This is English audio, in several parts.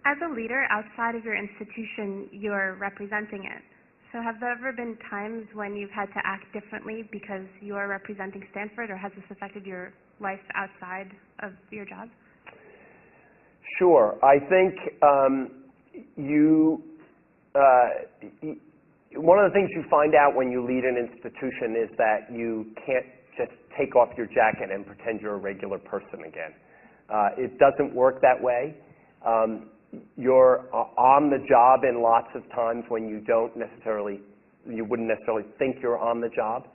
As a leader outside of your institution, you're representing it. So have there ever been times when you've had to act differently because you are representing Stanford, or has this affected your life outside of your job? Sure. I think one of the things you find out when you lead an institution is that you can't just take off your jacket and pretend you're a regular person again. It doesn't work that way. You're on the job in lots of times when you wouldn't necessarily think you're on the job.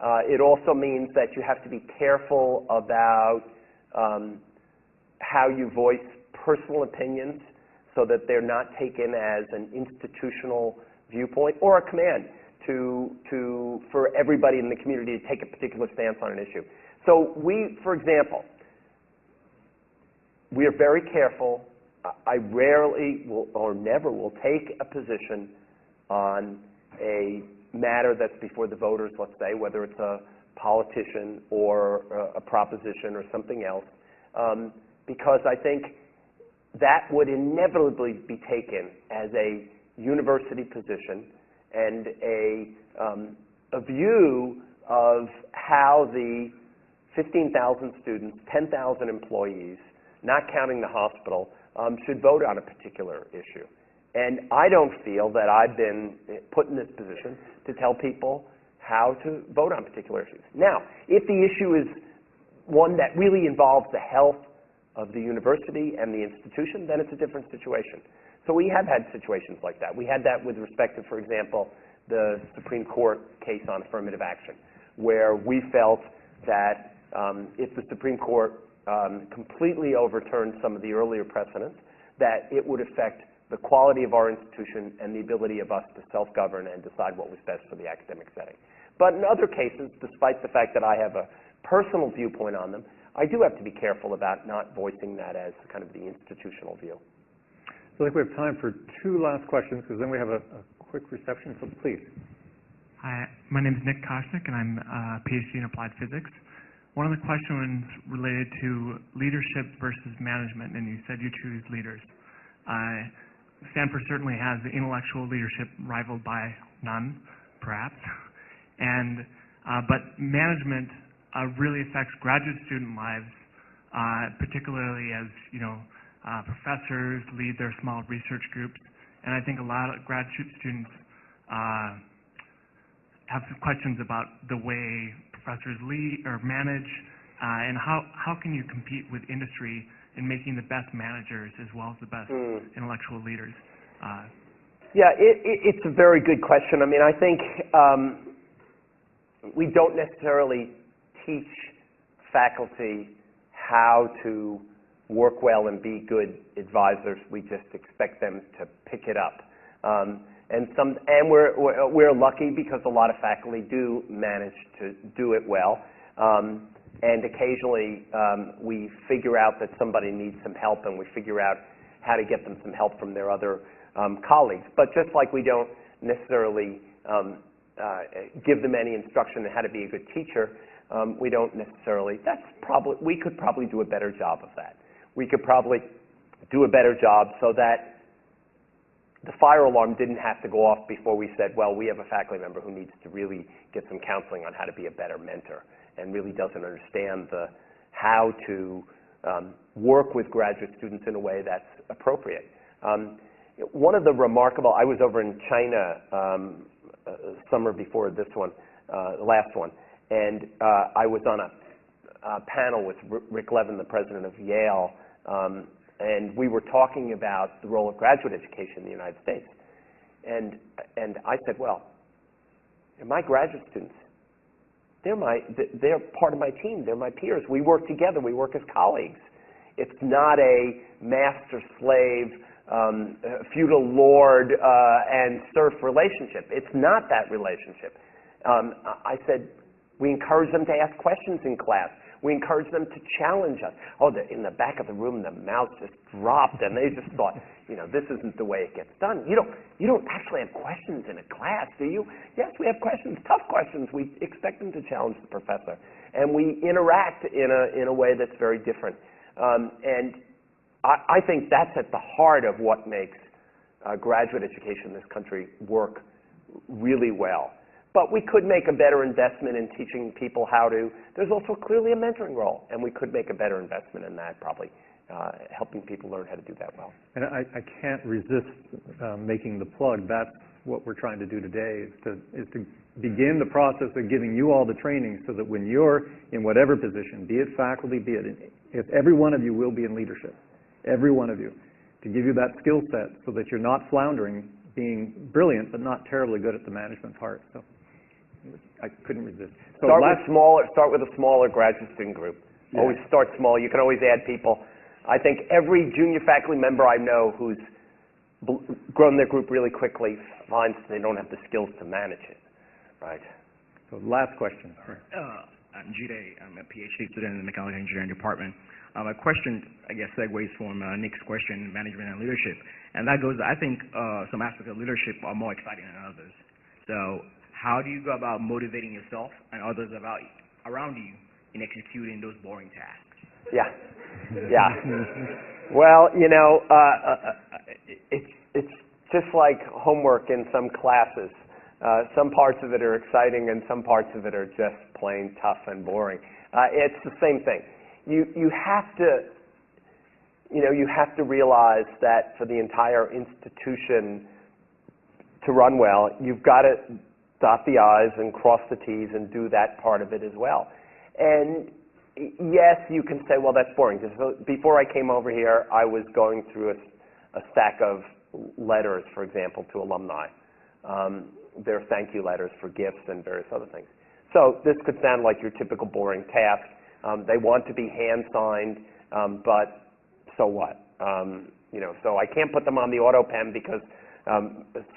It also means that you have to be careful about how you voice personal opinions so that they're not taken as an institutional viewpoint or a command for everybody in the community to take a particular stance on an issue. So for example, we are very careful. I rarely will, or never will, take a position on a matter that's before the voters, let's say, whether it's a politician or a proposition or something else, because I think that would inevitably be taken as a university position and a view of how the 15,000 students, 10,000 employees, not counting the hospital, should vote on a particular issue. And I don't feel that I've been put in this position to tell people how to vote on particular issues. Now, if the issue is one that really involves the health of the university and the institution, then it's a different situation. So we have had situations like that. We had that with respect to, for example, the Supreme Court case on affirmative action, where we felt that if the Supreme Court completely overturned some of the earlier precedents, that it would affect the quality of our institution and the ability of us to self-govern and decide what was best for the academic setting. But in other cases, despite the fact that I have a personal viewpoint on them, I do have to be careful about not voicing that as kind of the institutional view. So I think we have time for two last questions, because then we have a quick reception, so please. Hi, my name is Nick Koshnik, and I'm a PhD in applied physics. One of the questions related to leadership versus management, and you said you choose leaders. Stanford certainly has the intellectual leadership rivaled by none, perhaps, but management really affects graduate student lives, particularly as professors lead their small research groups, and I think a lot of graduate students have some questions about the way professors lead or manage, and how can you compete with industry in making the best managers as well as the best intellectual leaders? Yeah, it's a very good question. I mean, I think we don't necessarily teach faculty how to work well and be good advisors. We just expect them to pick it up. And we're lucky because a lot of faculty do manage to do it well. And occasionally we figure out that somebody needs some help, and we figure out how to get them some help from their other colleagues. But just like we don't necessarily give them any instruction on how to be a good teacher, we don't necessarily, we could probably do a better job of that. We could probably do a better job so that the fire alarm didn't have to go off before we said, well, we have a faculty member who needs to really get some counseling on how to be a better mentor and really doesn't understand how to work with graduate students in a way that's appropriate. One of the remarkable, I was over in China summer before this one, the last one, and I was on a panel with Rick Levin, the president of Yale, and we were talking about the role of graduate education in the United States. And I said, well, my graduate students, they're part of my team. They're my peers. We work together. We work as colleagues. It's not a master-slave, feudal lord and serf relationship. It's not that relationship. I said, we encourage them to ask questions in class. We encourage them to challenge us. Oh, in the back of the room, the mouth just dropped, and they just thought, this isn't the way it gets done. You don't actually have questions in a class, do you? Yes, we have questions, tough questions. We expect them to challenge the professor, and we interact in a way that's very different. And I think that's at the heart of what makes graduate education in this country work really well. But we could make a better investment in teaching people how to. There's also clearly a mentoring role, and we could make a better investment in that, probably, helping people learn how to do that well. And I can't resist making the plug. That's what we're trying to do today, is to begin the process of giving you all the training so that when you're in whatever position, be it faculty, be it, if every one of you will be in leadership, every one of you, to give you that skill set so that you're not floundering, being brilliant but not terribly good at the management part. So I couldn't resist. So start with a smaller graduate student group. Yeah. Always start small. You can always add people. I think every junior faculty member I know who's grown their group really quickly finds they don't have the skills to manage it. Right. So last question. I'm Jide. I'm a PhD student in the mechanical engineering department. My question, I guess, segues from Nick's question, management and leadership. And that goes, I think some aspects of leadership are more exciting than others. So how do you go about motivating yourself and others around you in executing those boring tasks? Yeah. Yeah. Well, you know, it's just like homework in some classes. Some parts of it are exciting and some parts of it are just plain tough and boring. It's the same thing. You have to realize that for the entire institution to run well, you've got to dot the I's and cross the T's and do that part of it as well. And yes, you can say, well, that's boring. Because before I came over here, I was going through a stack of letters, for example, to alumni. Their thank you letters for gifts and various other things. So this could sound like your typical boring task. They want to be hand-signed, but so what? So I can't put them on the auto pen because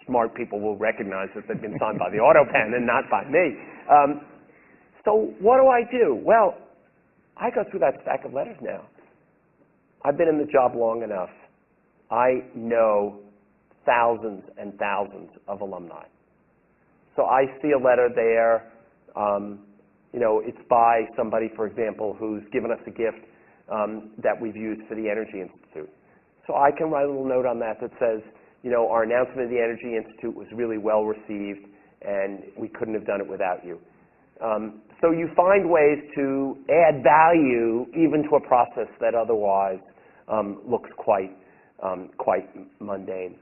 smart people will recognize that they've been signed by the auto pen and not by me. So what do? Well, I go through that stack of letters now. I've been in the job long enough. I know thousands and thousands of alumni. So I see a letter there. It's by somebody, for example, who's given us a gift that we've used for the Energy Institute. So I can write a little note on that says, our announcement of the Energy Institute was really well received, and we couldn't have done it without you. So you find ways to add value even to a process that otherwise looks quite mundane.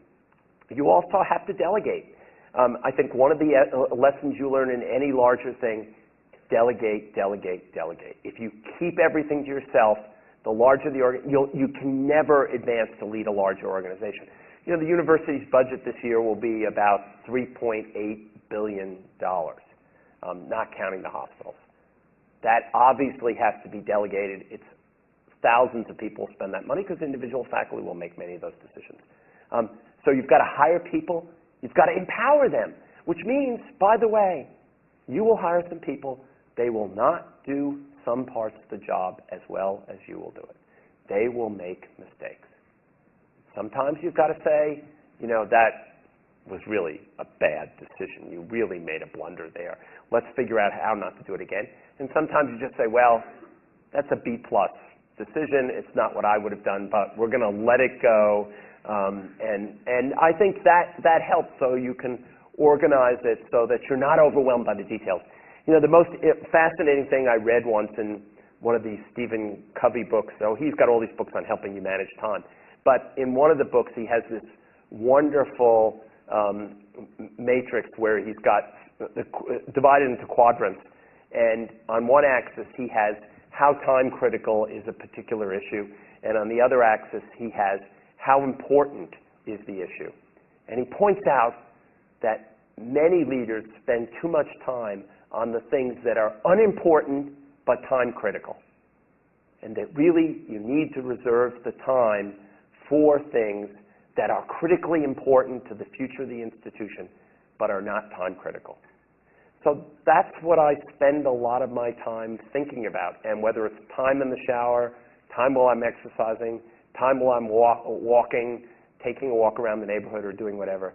You also have to delegate. I think one of the lessons you learn in any larger thing, delegate, delegate, delegate. If you keep everything to yourself, the larger the you can never advance to lead a larger organization. The university's budget this year will be about $3.8 billion, not counting the hospitals. That obviously has to be delegated. It's thousands of people spend that money because individual faculty will make many of those decisions. So you've got to hire people. You've got to empower them, which means, by the way, you will hire some people. They will not do some parts of the job as well as you will do it. They will make mistakes. Sometimes you've got to say, that was really a bad decision. You really made a blunder there. Let's figure out how not to do it again. And sometimes you just say, well, that's a B+ decision. It's not what I would have done, but we're going to let it go. And I think that helps, so you can organize it so that you're not overwhelmed by the details. The most fascinating thing I read once in one of these Stephen Covey books, so he's got all these books on helping you manage time, but in one of the books he has this wonderful matrix where he's got divided into quadrants, and on one axis he has how time critical is a particular issue, and on the other axis he has how important is the issue. And he points out that many leaders spend too much time on the things that are unimportant but time critical. And that really you need to reserve the time for things that are critically important to the future of the institution but are not time critical. So that's what I spend a lot of my time thinking about. And whether it's time in the shower, time while I'm exercising, time while I'm walking, taking a walk around the neighborhood or doing whatever,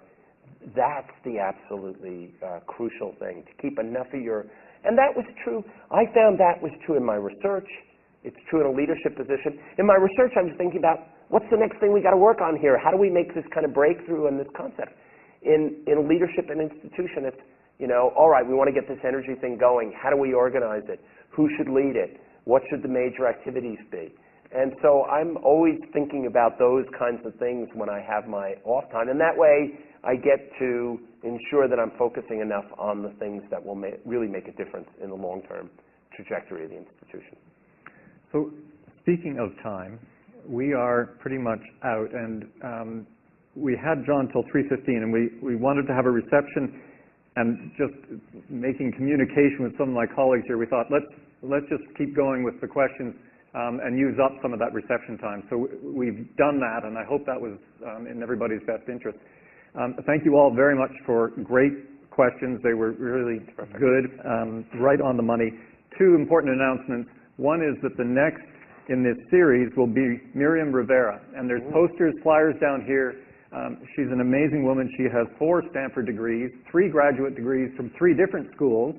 that's the absolutely crucial thing, to keep enough of your, and that was true, I found that was true in my research, it's true in a leadership position. In my research I was thinking about what's the next thing we got to work on here? How do we make this kind of breakthrough in this concept? In leadership and institution, it's, all right, we want to get this energy thing going. How do we organize it? Who should lead it? What should the major activities be? And so I'm always thinking about those kinds of things when I have my off time. And that way, I get to ensure that I'm focusing enough on the things that will really make a difference in the long-term trajectory of the institution. So speaking of time, we are pretty much out, and we had John till 3:15, and we wanted to have a reception, and just making communication with some of my colleagues here, we thought, let's just keep going with the questions and use up some of that reception time. So we've done that, and I hope that was in everybody's best interest. Thank you all very much for great questions. They were really good, right on the money. Two important announcements. One is that the next in this series will be Miriam Rivera, and there's posters, flyers down here. She's an amazing woman. She has 4 Stanford degrees, 3 graduate degrees from 3 different schools.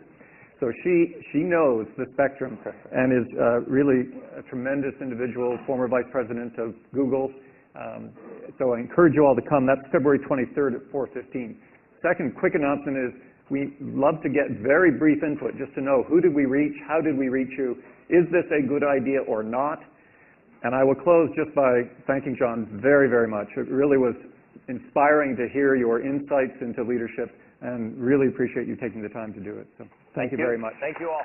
So she knows the spectrum and is really a tremendous individual, former vice president of Google. So I encourage you all to come. That's February 23rd at 4:15. Second quick announcement is we love to get very brief input just to know who did we reach, how did we reach you, is this a good idea or not? And I will close just by thanking John very, very much. It really was inspiring to hear your insights into leadership, and really appreciate you taking the time to do it. So thank you very much. Thank you all.